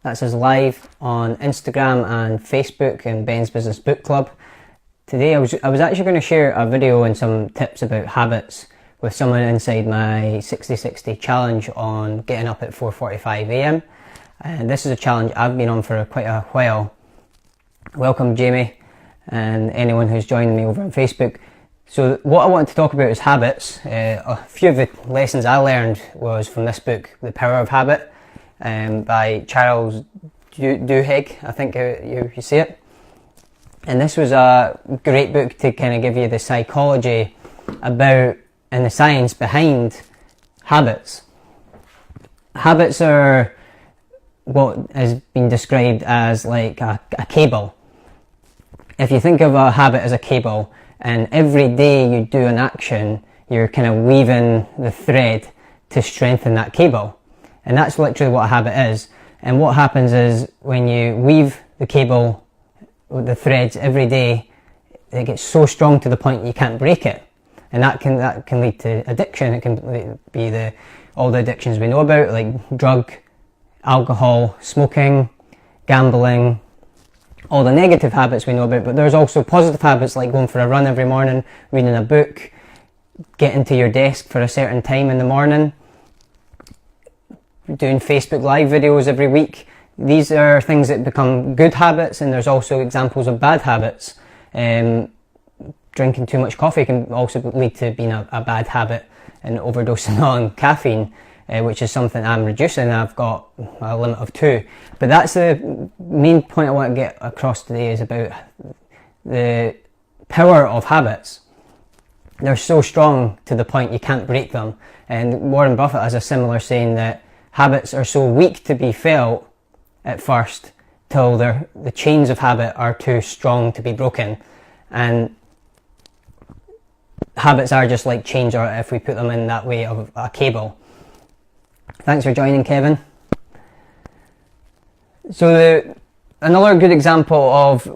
That's us live on Instagram and Facebook and Ben's Business Book Club. Today I was actually going to share a video and some tips about habits with someone inside my 60-60 challenge on getting up at 4:45 a.m. And this is a challenge I've been on for quite a while. Welcome Jamie and anyone who's joined me over on Facebook. So what I wanted to talk about is habits. A few of the lessons I learned was from this book, The Power of Habit, by Charles Duhigg, I think you see it. And this was a great book to kind of give you the psychology about and the science behind habits. Habits are what has been described as like a cable. If you think of a habit as a cable, and every day you do an action, you're kind of weaving the thread to strengthen that cable. And that's literally what a habit is. And what happens is when you weave the cable with the threads every day, it gets so strong to the point you can't break it. And that can lead to addiction. It can be all the addictions we know about, like drug, alcohol, smoking, gambling, all the negative habits we know about. But there's also positive habits like going for a run every morning, reading a book, getting to your desk for a certain time in the morning, doing Facebook Live videos every week. These are things that become good habits, and there's also examples of bad habits. Drinking too much coffee can also lead to being a bad habit, and overdosing on caffeine, which is something I'm reducing. I've got a limit of 2. But that's the main point I want to get across today, is about the power of habits. They're so strong to the point you can't break them. And Warren Buffett has a similar saying that habits are so weak to be felt at first till the chains of habit are too strong to be broken. And habits are just like chains, or if we put them in that way of a cable. Thanks for joining, Kevin. So another good example of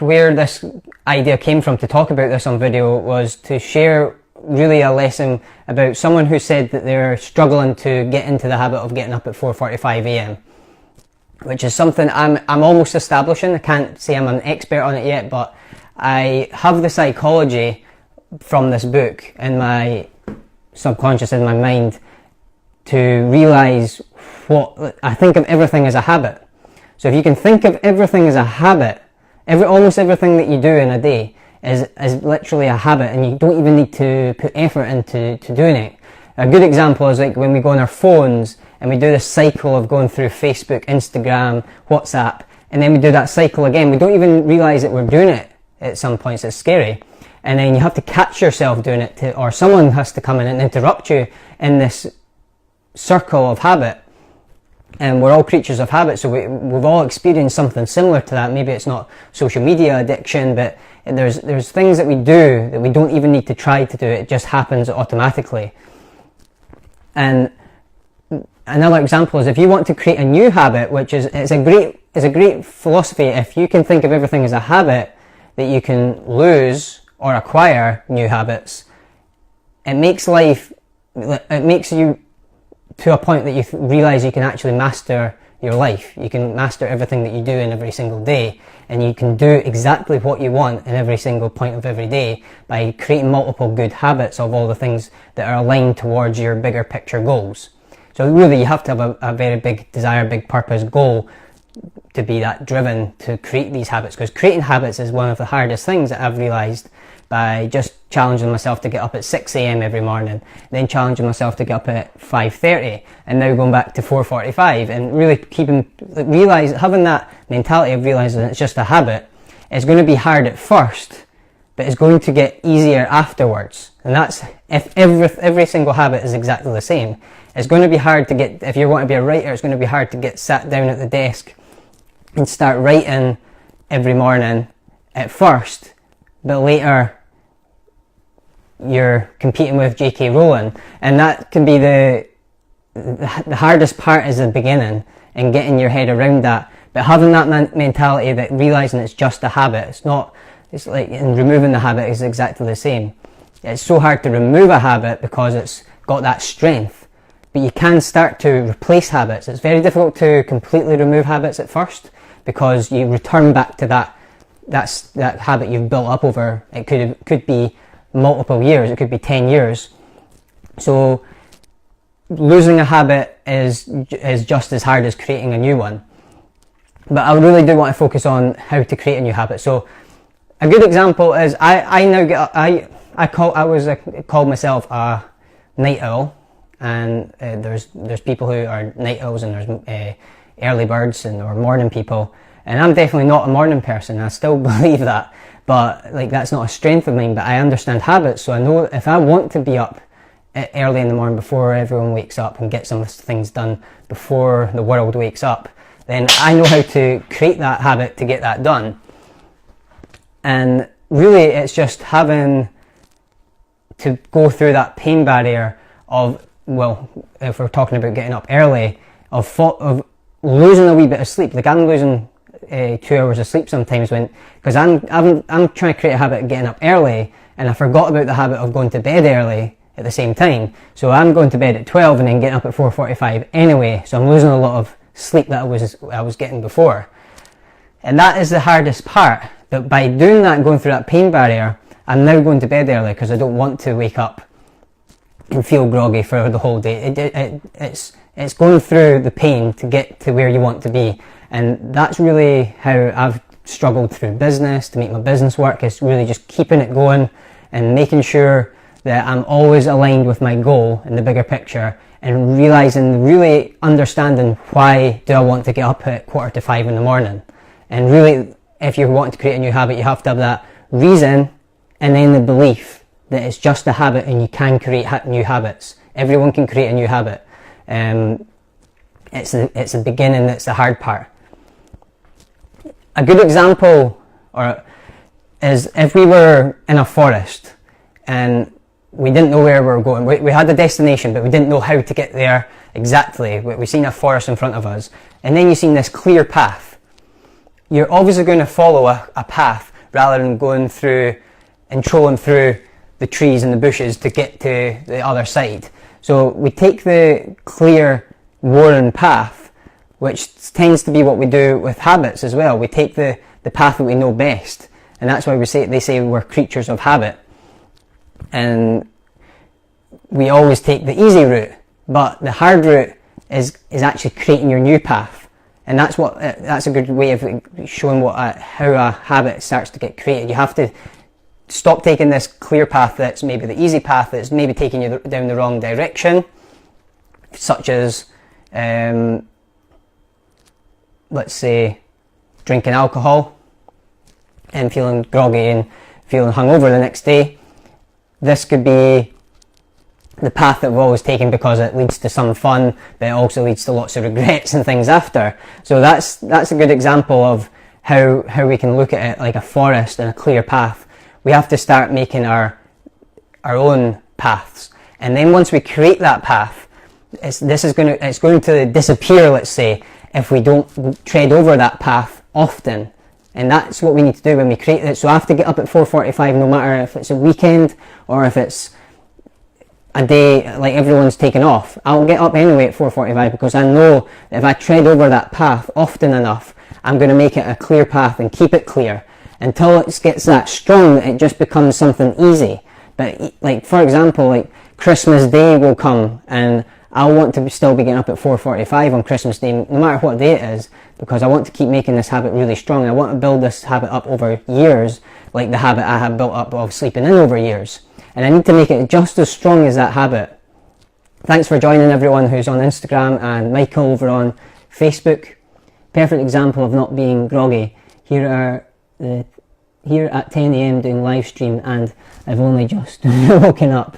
where this idea came from to talk about this on video was to share really a lesson about someone who said that they're struggling to get into the habit of getting up at 4:45 a.m. which is something I'm almost establishing. I can't say I'm an expert on it yet, but I have the psychology from this book in my subconscious, in my mind, to realise what I think of everything as a habit. So if you can think of everything as a habit, almost everything that you do in a day is literally a habit, and you don't even need to put effort into doing it. A good example is like when we go on our phones and we do this cycle of going through Facebook, Instagram, WhatsApp, and then we do that cycle again. We don't even realise that we're doing it at some points. It's scary. And then you have to catch yourself doing it, or someone has to come in and interrupt you in this circle of habit. And we're all creatures of habit, so we've all experienced something similar to that. Maybe it's not social media addiction, but there's things that we do that we don't even need to try to do. It just happens automatically. And another example is if you want to create a new habit, which is a great philosophy. If you can think of everything as a habit that you can lose or acquire new habits, it makes you to a point that you realise you can actually master your life. You can master everything that you do in every single day, and you can do exactly what you want in every single point of every day by creating multiple good habits of all the things that are aligned towards your bigger picture goals. So really you have to have a very big desire, big purpose, goal to be that driven to create these habits, because creating habits is one of the hardest things that I've realised by just challenging myself to get up at 6 a.m. every morning, then challenging myself to get up at 5:30, and now going back to 4:45, and really having that mentality of realising it's just a habit. It's going to be hard at first, but it's going to get easier afterwards. And that's if every single habit is exactly the same. It's going to be hard to get, if you want to be a writer, it's going to be hard to get sat down at the desk and start writing every morning at first, but later you're competing with J.K. Rowling, and that can be the hardest part is the beginning and getting your head around that. But having that mentality, that realising it's just a habit, it's like, and removing the habit is exactly the same. It's so hard to remove a habit because it's got that strength. but you can start to replace habits. It's very difficult to completely remove habits at first, because you return back to that habit you've built up over, it could be multiple years, it could be 10 years. So losing a habit is just as hard as creating a new one. But I really do want to focus on how to create a new habit. So a good example is I called myself a night owl, and there's people who are night owls, and there's early birds or morning people, and I'm definitely not a morning person. I still believe that, but like, that's not a strength of mine. But I understand habits, so I know if I want to be up early in the morning before everyone wakes up and get some things done before the world wakes up, then I know how to create that habit to get that done. And really, it's just having to go through that pain barrier of, well, if we're talking about getting up early, of losing a wee bit of sleep. Like, I'm losing 2 hours of sleep sometimes because I'm trying to create a habit of getting up early, and I forgot about the habit of going to bed early at the same time. So I'm going to bed at 12 and then getting up at 4:45 anyway. So I'm losing a lot of sleep that I was getting before, and that is the hardest part. But by doing that and going through that pain barrier, I'm now going to bed early because I don't want to wake up and feel groggy for the whole day. It's going through the pain to get to where you want to be, and that's really how I've struggled through business, to make my business work. Is really just keeping it going and making sure that I'm always aligned with my goal in the bigger picture, and really understanding why do I want to get up at 4:45 in the morning. And really, if you're wanting to create a new habit, you have to have that reason and then the belief that it's just a habit and you can create new habits. Everyone can create a new habit. It's the beginning that's the hard part. A good example is if we were in a forest and we didn't know where we were going. We had a destination, but we didn't know how to get there exactly. We seen a forest in front of us, and then you seen this clear path. You're obviously going to follow a path rather than going through and trolling through the trees and the bushes to get to the other side. So we take the clear, worn path, which tends to be what we do with habits as well. We take the path that we know best, and that's why they say we're creatures of habit. And we always take the easy route, but the hard route is actually creating your new path. And that's a good way of showing how a habit starts to get created. You have to stop taking this clear path that's maybe the easy path, that's maybe taking you down the wrong direction, such as let's say drinking alcohol and feeling groggy and feeling hungover the next day. This could be the path that we've always taken because it leads to some fun, but it also leads to lots of regrets and things after. So that's a good example of how we can look at it like a forest and a clear path. We have to start making our own paths, and then once we create that path, it's going to disappear, let's say, if we don't tread over that path often. And that's what we need to do when we create it. So I have to get up at 4:45, no matter if it's a weekend or if it's a day like everyone's taken off. I'll get up anyway at 4:45 because I know that if I tread over that path often enough, I'm going to make it a clear path and keep it clear until it gets that strong that it just becomes something easy. But like, for example, like Christmas Day will come and I'll want to still be getting up at 4:45 on Christmas Day, no matter what day it is, because I want to keep making this habit really strong. I want to build this habit up over years, like the habit I have built up of sleeping in over years. And I need to make it just as strong as that habit. Thanks for joining everyone who's on Instagram and Michael over on Facebook. Perfect example of not being groggy. Here at 10 AM doing live stream, and I've only just woken up.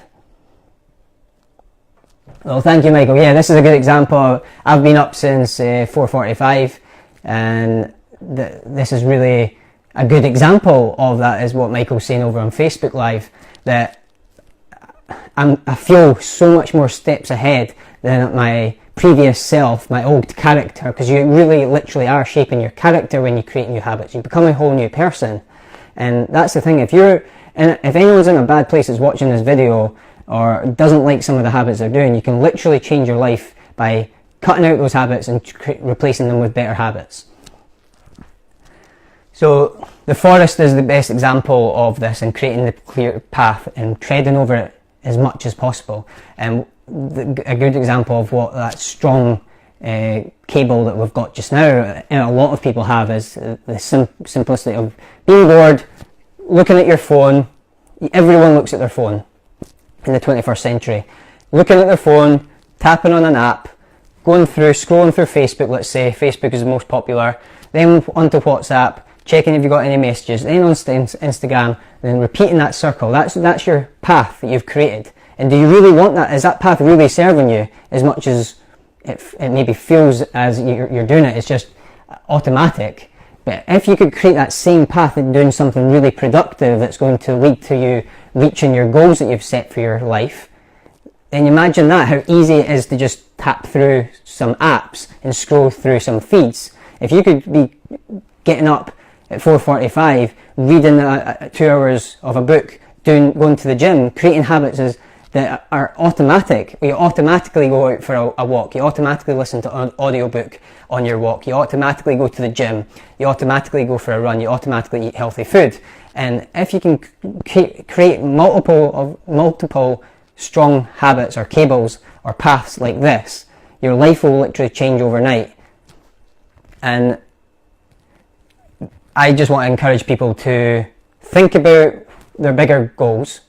Well, thank you, Michael. Yeah, this is a good example. I've been up since 4:45, and this is really a good example of that, is what Michael's saying over on Facebook Live, that I feel so much more steps ahead than my previous self, my old character, because you really literally are shaping your character when you create new habits. You become a whole new person. And that's the thing, if anyone's in a bad place is watching this video, or doesn't like some of the habits they're doing, you can literally change your life by cutting out those habits and replacing them with better habits. So the forest is the best example of this, and creating the clear path and treading over it as much as possible. And a good example of what that strong cable that we've got just now, a lot of people have, is the simplicity of being bored, looking at your phone. Everyone looks at their phone in the 21st century. Looking at their phone, tapping on an app, scrolling through Facebook, let's say. Facebook is the most popular. Then onto WhatsApp, checking if you've got any messages. Then on Instagram, then repeating that circle. That's your path that you've created. And do you really want that? Is that path really serving you as much as it maybe feels as you're doing it? It's just automatic. But if you could create that same path and doing something really productive that's going to lead to you reaching your goals that you've set for your life, then imagine that, how easy it is to just tap through some apps and scroll through some feeds. If you could be getting up at 4:45, reading 2 hours of a book, going to the gym, creating habits that are automatic. You automatically go out for a walk, you automatically listen to an audiobook on your walk, you automatically go to the gym, you automatically go for a run, you automatically eat healthy food. And if you can create multiple strong habits or cables or paths like this, your life will literally change overnight. And I just want to encourage people to think about their bigger goals.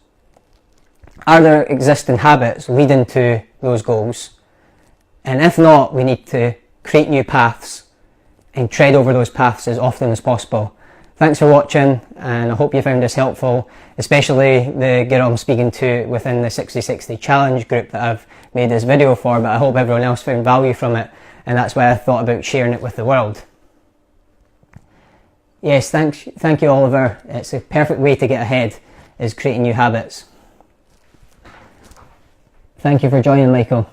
Are there existing habits leading to those goals? And if not, we need to create new paths and tread over those paths as often as possible. Thanks for watching, and I hope you found this helpful, especially the girl I'm speaking to within the 60/60 challenge group that I've made this video for, but I hope everyone else found value from it, and that's why I thought about sharing it with the world. Yes, thank you, Oliver. It's a perfect way to get ahead, is creating new habits. Thank you for joining, Michael.